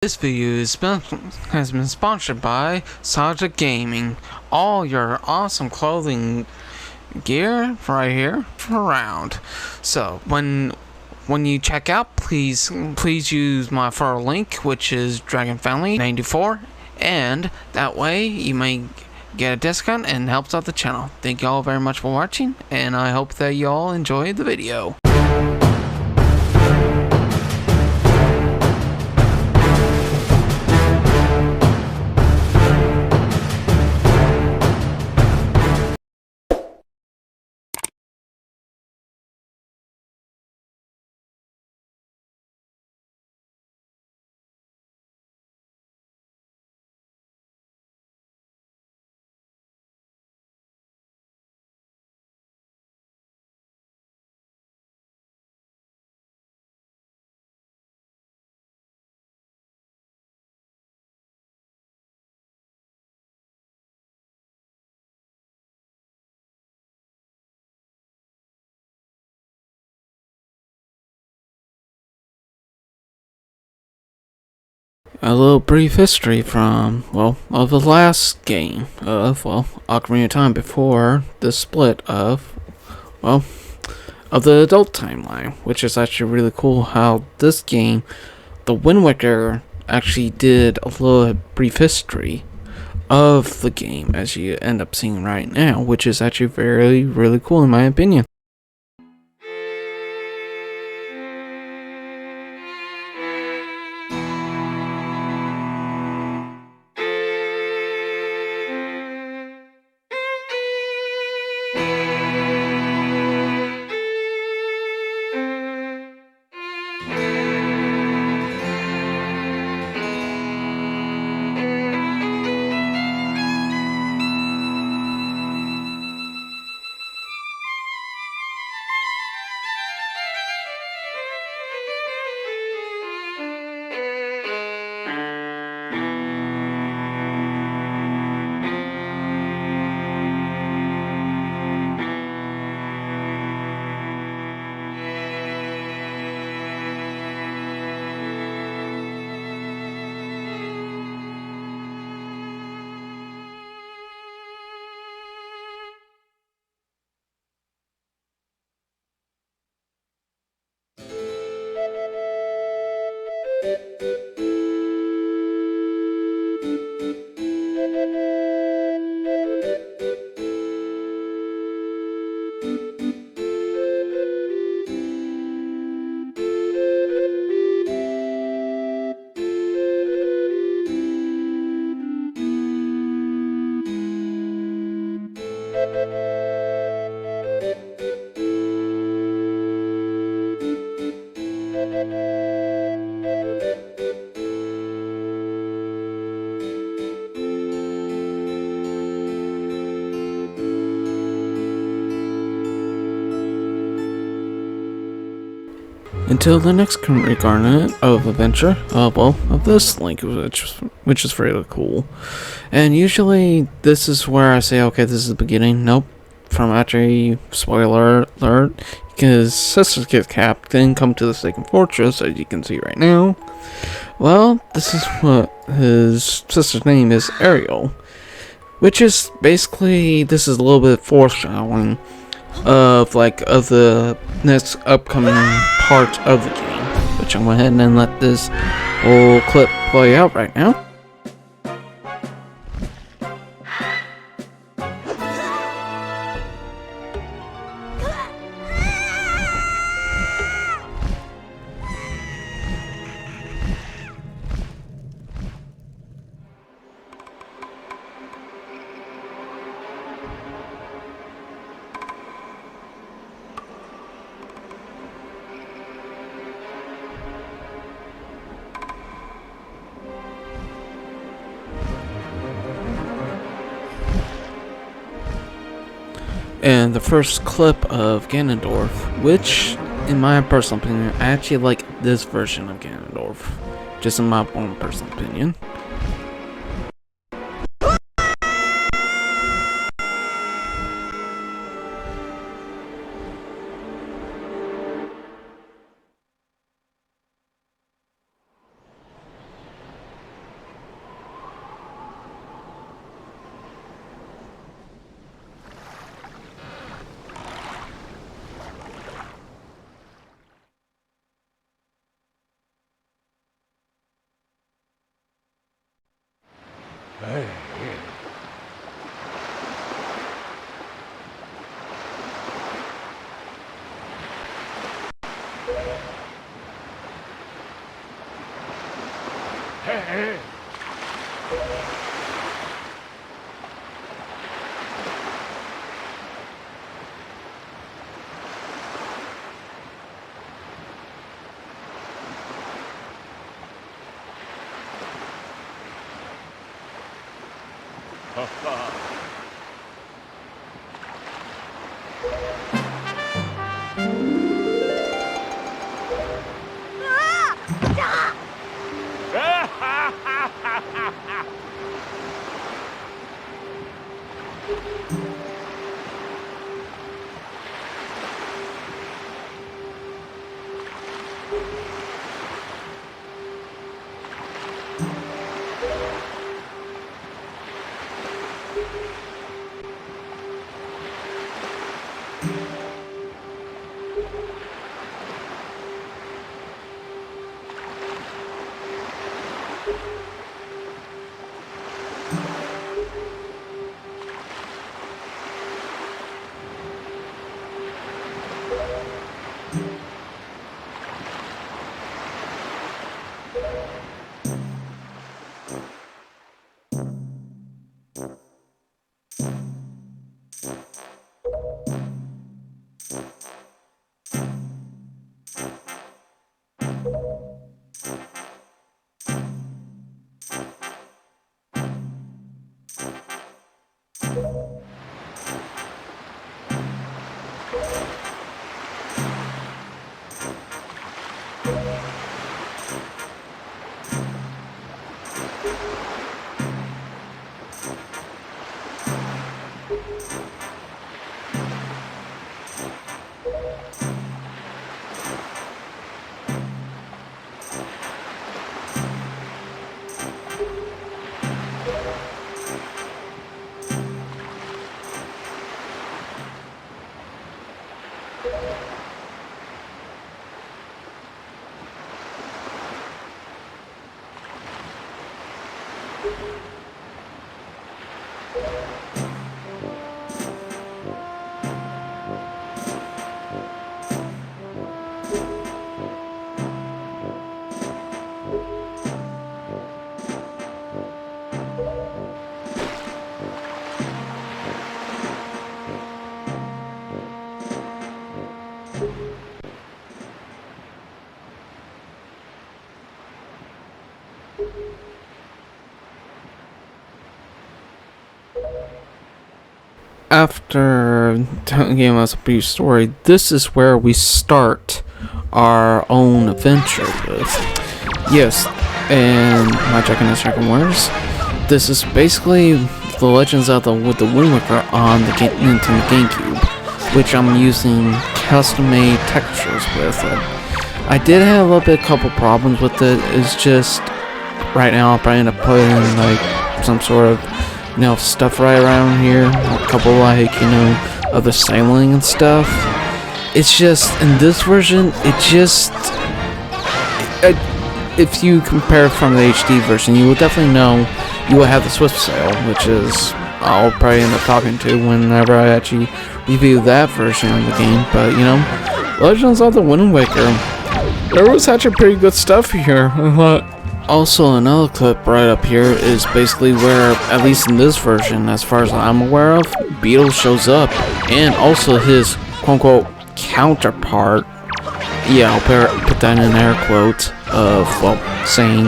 This video has been sponsored by Saja Gaming. All your awesome clothing gear right here around. So when you check out, please use my referral link, which is Dragon Family 94, and that way you may get a discount and helps out the channel. Thank you all very much for watching, and I hope that you all enjoyed the video. A little brief history from, of the last game of, Ocarina of Time before the split of the adult timeline, which is actually really cool how this game, the Wind Waker, actually did a little brief history of the game as you end up seeing right now, which is actually very, really cool in my opinion. Until the next reincarnate of adventure, of this link, which is really cool. And usually this is where I say, okay, this is the beginning. Nope. From actually, spoiler alert, because Sister's Kid Cap didn't come to the Second Fortress, as you can see right now. Well, this is what his sister's name is, Ariel. Which is basically, this is a little bit foreshadowing of the next upcoming part of the game, which I'm going to go ahead and let this whole clip play out right now. And the first clip of Ganondorf, which, in my personal opinion, I actually like this version of Ganondorf, just in my own personal opinion. After telling us a brief story, this is where we start our own adventure with. Yes, and my Dragonborn. This is basically the Legends of the with the Wind Waker on the Nintendo GameCube, which I'm using custom-made textures with it. I did have a little bit, couple problems with it. It's just right now I'll probably end up putting like some sort of stuff right around here, a couple of the sailing and stuff. It's just in this version, if you compare it from the HD version, you will definitely know you will have the Swift Sail, which is I'll probably end up talking to whenever I actually review that version of the game. But Legends of the Wind Waker, there was actually pretty good stuff here. Also, another clip right up here is basically where, at least in this version, as far as I'm aware of, Beetle shows up, and also his quote-unquote counterpart. Yeah, I'll put that in air quotes of, saying,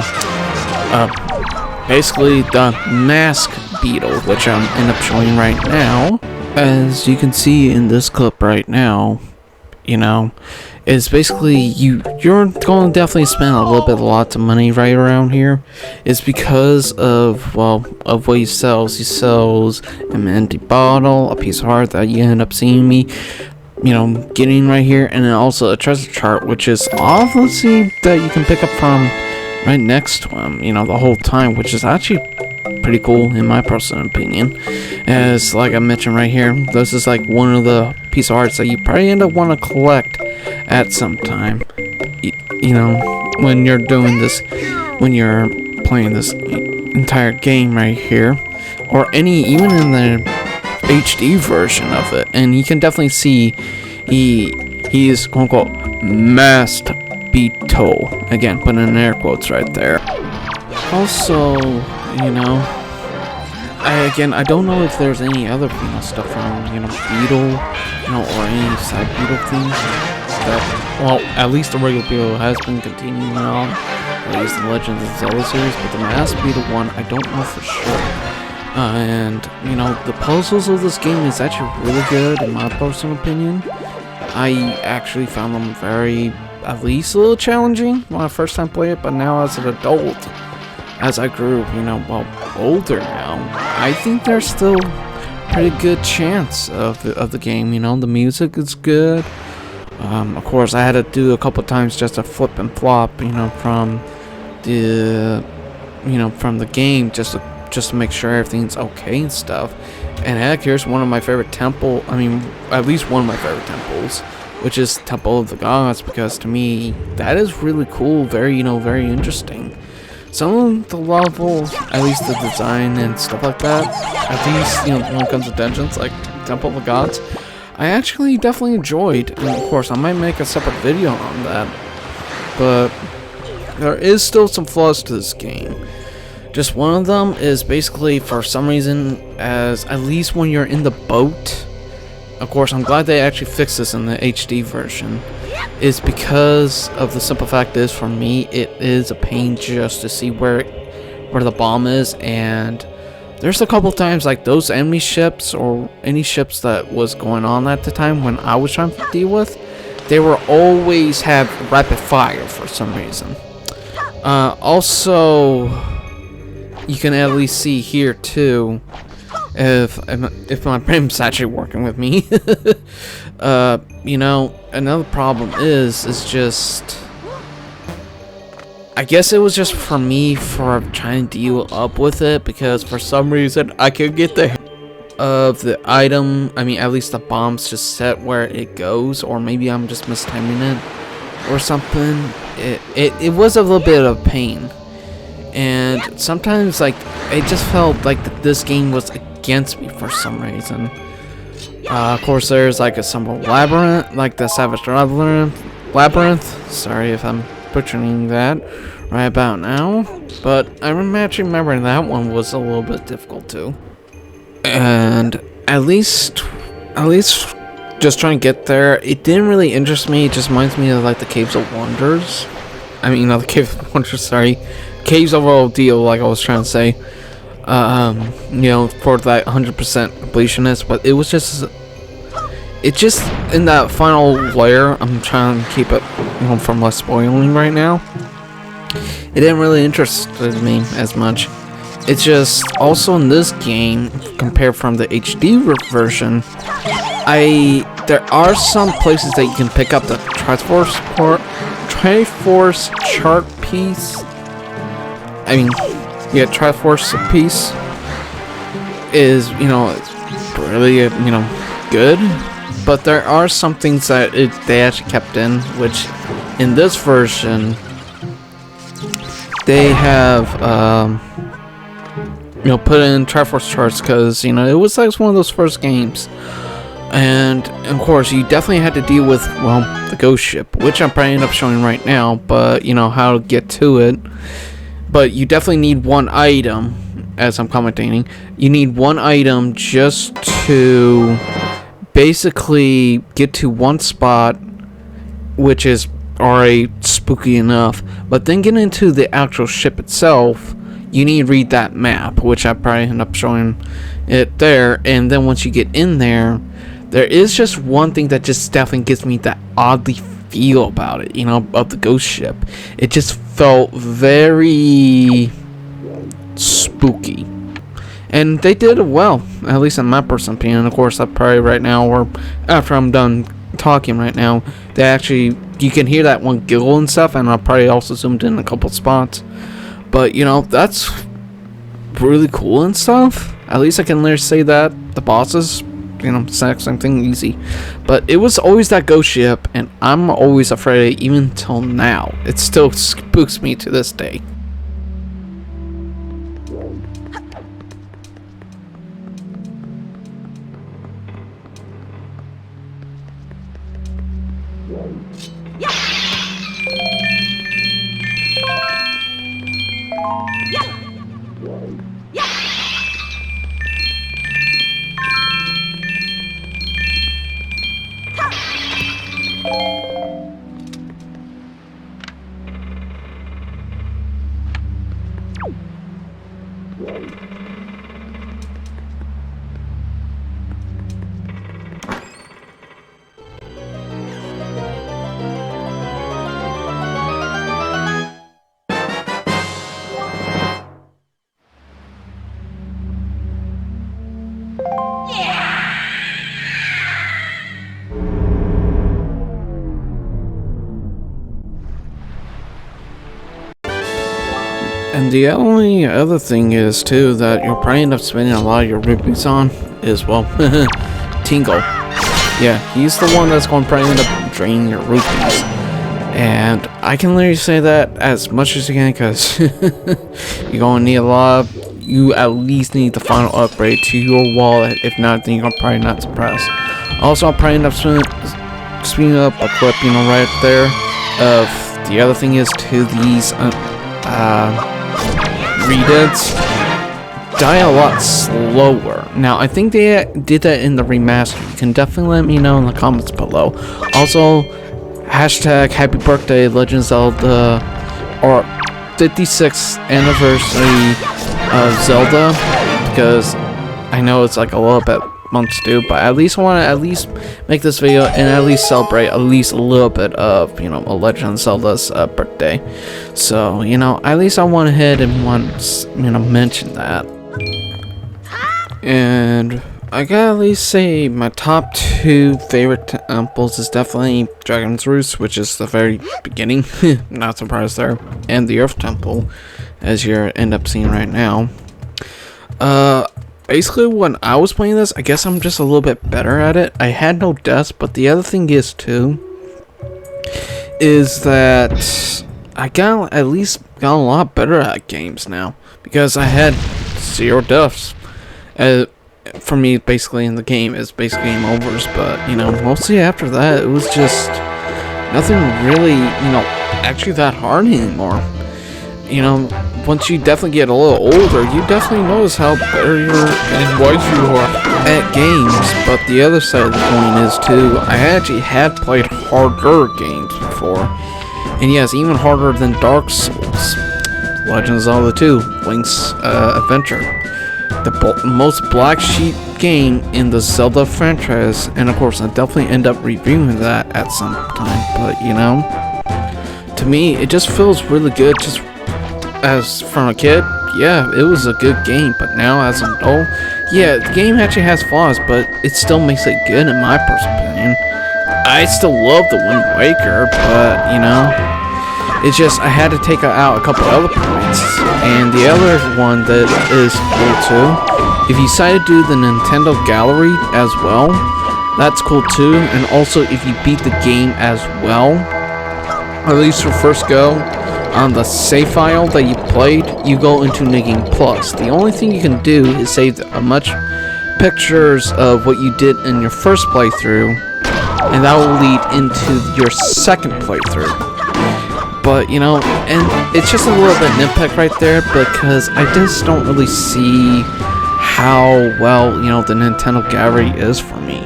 basically the mask Beetle, which I'm end up showing right now. As you can see in this clip right now, is basically you're going to definitely spend a lot of money right around here. It's because of of what he sells. He sells an empty bottle, a piece of art that you end up seeing me getting right here, and then also a treasure chart, which is obviously that you can pick up from right next to him the whole time, which is actually pretty cool in my personal opinion. As like I mentioned right here, this is like one of the piece of arts that you probably end up want to collect at some time, when you're doing this, when you're playing this entire game right here, or even in the HD version of it, and you can definitely see he is quote unquote masked Beetle. Again, put in air quotes right there. Also, you know, I don't know if there's any other stuff from Beetle, or any side Beetle things that, well, at least the regular Beetle has been continuing on, at least the Legends of Zelda series, but the masked Beetle one, I don't know for sure. And the puzzles of this game is actually really good in my personal opinion. I actually found them very, at least a little challenging when I first time played it, but now as an adult, as I grew, older now, I think there's still pretty good chance of the game. The music is good. Of course, I had to do a couple times just to flip and flop, from the game, just to make sure everything's okay and stuff. And heck, here's one of my favorite at least one of my favorite temples, which is Temple of the Gods, because to me, that is really cool, very, very interesting. Some of the levels, at least the design and stuff like that, at least, when it comes to dungeons, like Temple of the Gods, I actually definitely enjoyed, and of course, I might make a separate video on that, but there is still some flaws to this game. Just one of them is basically, for some reason, as at least when you're in the boat, of course, I'm glad they actually fixed this in the HD version, is because of the simple fact is, for me, it is a pain just to see where the bomb is, and there's a couple times, like, those enemy ships, or any ships that was going on at the time when I was trying to deal with, they were always have rapid fire for some reason. Also, you can at least see here too, if my brain's actually working with me. Another problem is just, I guess it was just for me for trying to deal up with it, because for some reason I could get the item, at least the bombs just set where it goes, or maybe I'm just mistiming it or something. It was a little bit of pain. And sometimes, like, it just felt like this game was against me for some reason. Of course, there's like a simple labyrinth, like the Savage Labyrinth. Sorry if I'm butchering that right about now, but I'm actually remembering that one was a little bit difficult too. And at least just trying to get there, it didn't really interest me. It just reminds me of like the Caves of Wonders. The Caves of Wonders, sorry. Caves overall deal, like I was trying to say, for that 100% completionist, but it was just, in that final layer, I'm trying to keep it, from less spoiling right now, it didn't really interest me as much. It's just, also in this game, compared from the HD version, there are some places that you can pick up the Triforce chart piece. Triforce piece is, it's really, good, but there are some things that they actually kept in, which in this version they have, put in Triforce charts, because, it was like one of those first games. And of course, you definitely had to deal with, the ghost ship, which I'm probably end up showing right now, but how to get to it. But you definitely need one item, as I'm commentating. You need one item just to basically get to one spot, which is already spooky enough. But then get into the actual ship itself, you need to read that map, which I probably end up showing it there. And then once you get in there, there is just one thing that just definitely gives me that oddly feel about it, of the ghost ship. It just felt very spooky, and they did it well, at least in my personal opinion. Of course, I probably right now, or after I'm done talking right now, they actually, you can hear that one giggle and stuff, and I'll probably also zoomed in a couple spots. But that's really cool and stuff. At least I can literally say that the bosses, same thing, easy. But it was always that ghost ship, and I'm always afraid, even till now. It still spooks me to this day. And the only other thing is, too, that you'll probably end up spending a lot of your rupees on is, well, Tingle. Yeah, he's the one that's going to probably end up draining your rupees. And I can literally say that as much as you can, because you're going to need a lot of, you at least need the final upgrade to your wallet. If not, then you're probably not surprised. Also, I'll probably end up speeding up a clip, you know, right there. Of the other thing is, too, these rededs die a lot slower. Now, I think they did that in the remaster. You can definitely let me know in the comments below. Also, hashtag happy birthday Legend of Zelda, or 56th anniversary of Zelda, because I know it's like a little bit months due, but at least I want to at least make this video and at least celebrate at least a little bit of, you know, a Legend of Zelda's birthday. So, you know, at least I went ahead and you know, mention that. And I gotta at least say my top 2 favorite temples is definitely Dragon's Roost, which is the very beginning, not surprised there, and the Earth Temple, as you end up seeing right now. Basically, when I was playing this, I guess I'm just a little bit better at it. I had no deaths, but the other thing is, too, is that I at least got a lot better at games now, because I had 0 deaths. For me, basically, in the game, it's basically game overs, but, you know, mostly after that, it was just nothing really, you know, actually that hard anymore. You know, once you definitely get a little older, you definitely notice how better and wiser you are at games. But the other side of the coin is, too, I actually had played harder games before. And yes, even harder than Dark Souls, Legend of Zelda 2, Link's Adventure. The most black sheep game in the Zelda franchise. And of course, I definitely end up reviewing that at some time. But, you know, to me, it just feels really good. Just as from a kid, yeah, it was a good game, but now as an adult, yeah, the game actually has flaws, but it still makes it good in my personal opinion. I still love the Wind Waker, but, you know, it's just, I had to take out a couple other points, and the other one that is cool too, if you decide to do the Nintendo Gallery as well, that's cool too, and also if you beat the game as well, at least for first go, on the save file that you played, you go into New Game Plus. The only thing you can do is save much pictures of what you did in your first playthrough, and that will lead into your second playthrough. But, you know, and it's just a little bit nitpick right there, because I just don't really see how well, you know, the Nintendo Gallery is for me.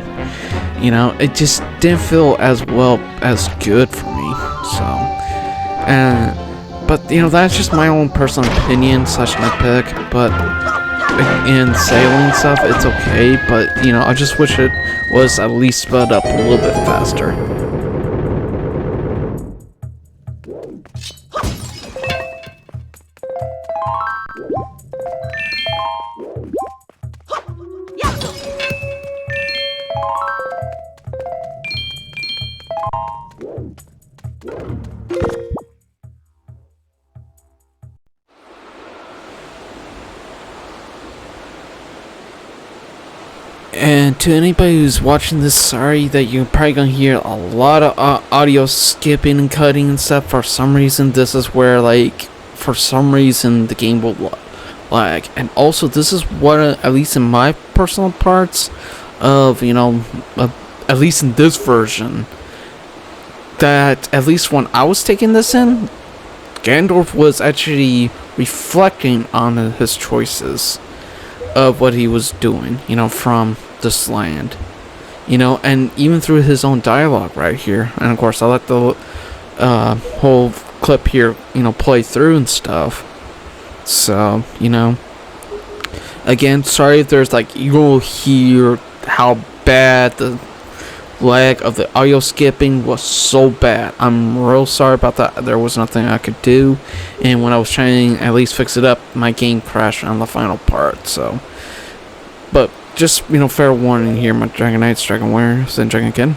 You know, it just didn't feel as well as good for me, so, and but, you know, that's just my own personal opinion slash nitpick, but in sailing stuff, it's okay, but, you know, I just wish it was at least sped up a little bit faster. And to anybody who's watching this, sorry that you're probably gonna hear a lot of audio skipping and cutting and stuff. For some reason, this is where, like, for some reason the game will Like, and also this is what, at least in my personal parts of, at least in this version, that at least when I was taking this in, Gandalf was actually reflecting on his choices of what he was doing, from this land. And even through his own dialogue right here. And of course, I let the whole clip here, play through and stuff. So, again, sorry if there's like, you'll hear how bad the lag of the audio skipping was so bad. I'm real sorry about that. There was nothing I could do. And when I was trying to at least fix it up, my game crashed on the final part. So, but just, fair warning here, my Dragon Knights, Dragon Warriors, and Dragon Kin.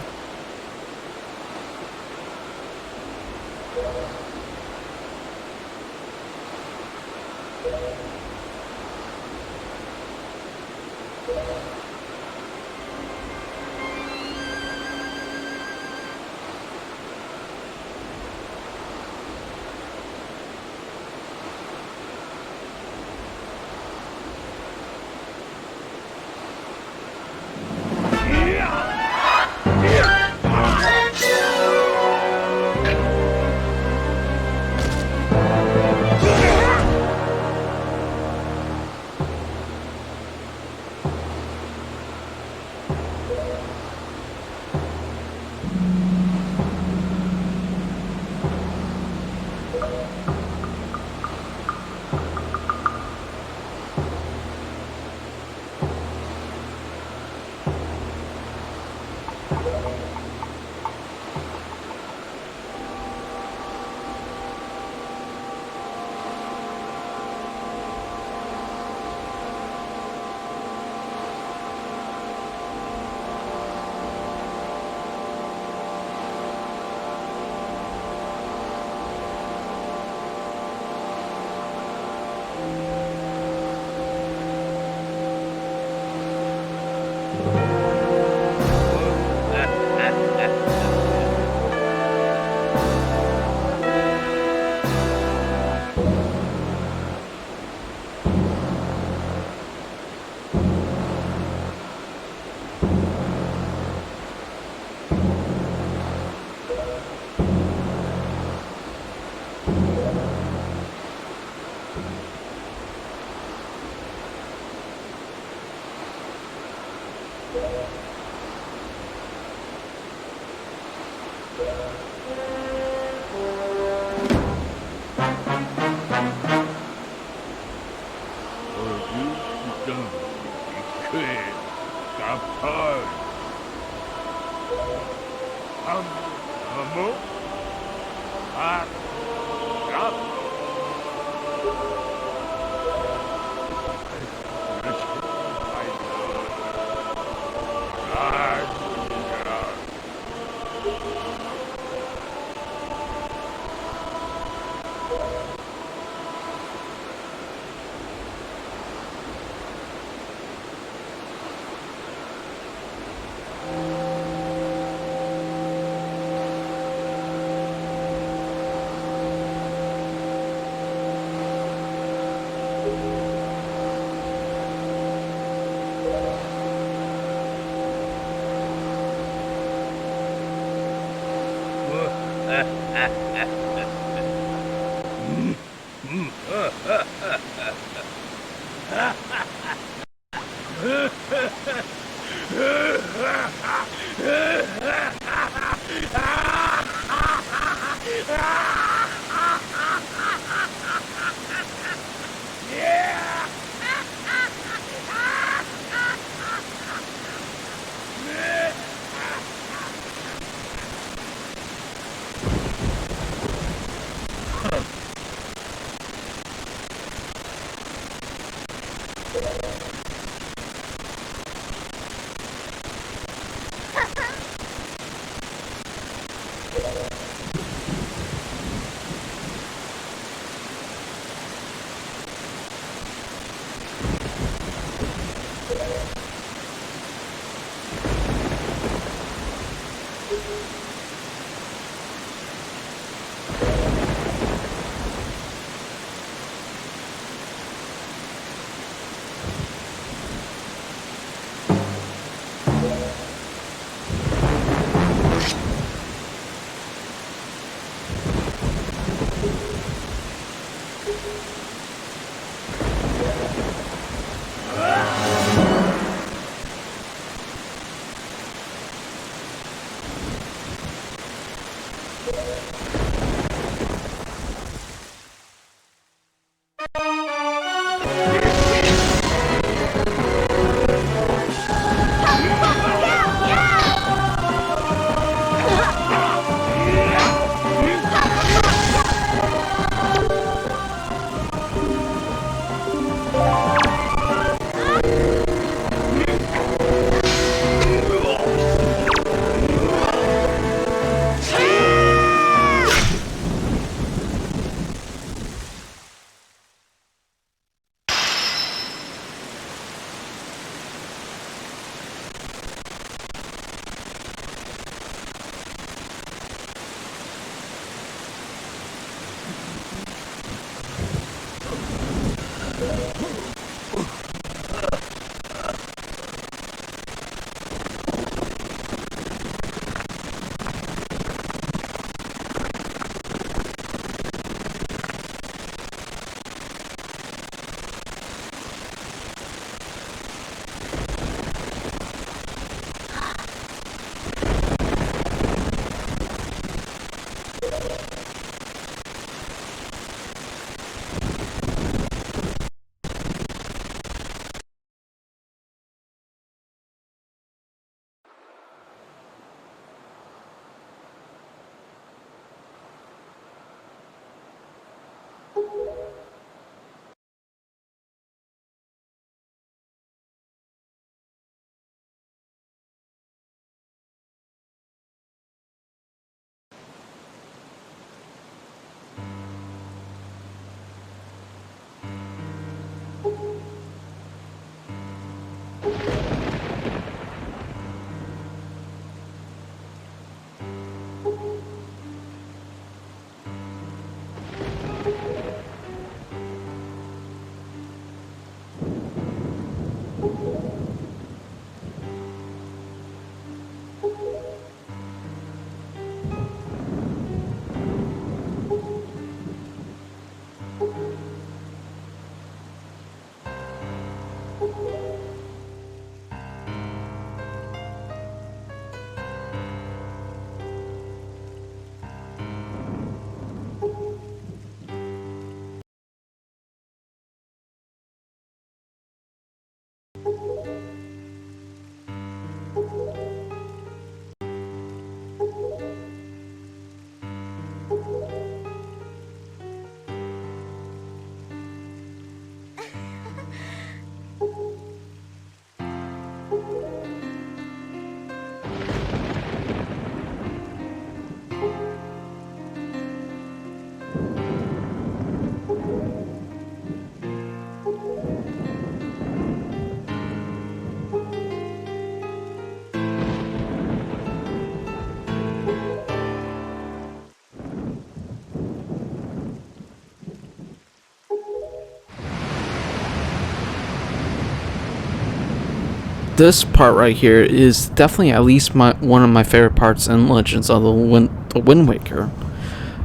This part right here is definitely at least one of my favorite parts in Legends of the Wind Waker.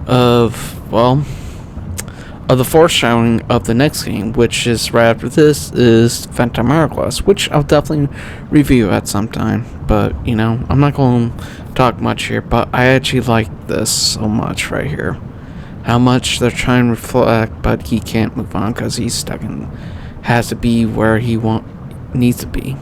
Of the foreshadowing of the next game, which is right after this, is Phantom Hourglass, which I'll definitely review at some time. But I'm not going to talk much here. But I actually like this so much right here. How much they're trying to reflect, but he can't move on because he's stuck in, has to be where he needs to be.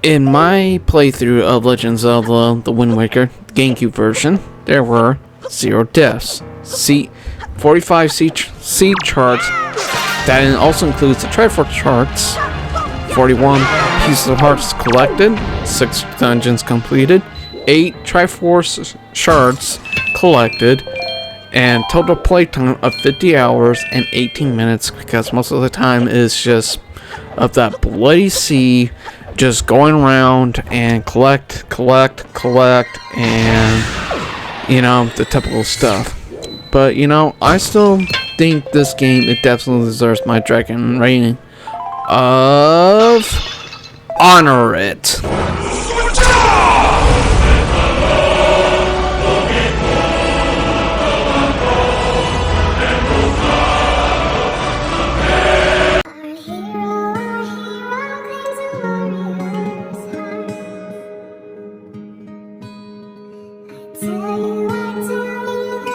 In my playthrough of Legend of Zelda The Wind Waker, GameCube version, there were 0 deaths. 45 C charts. That also includes the Triforce charts. 41 pieces of hearts collected. 6 dungeons completed. 8 Triforce shards collected. And total playtime of 50 hours and 18 minutes, because most of the time is just of that bloody sea, just going around and collect, and, you know, the typical stuff. But, you know, I still think this game, it definitely deserves my dragon rating of honor it. Tell you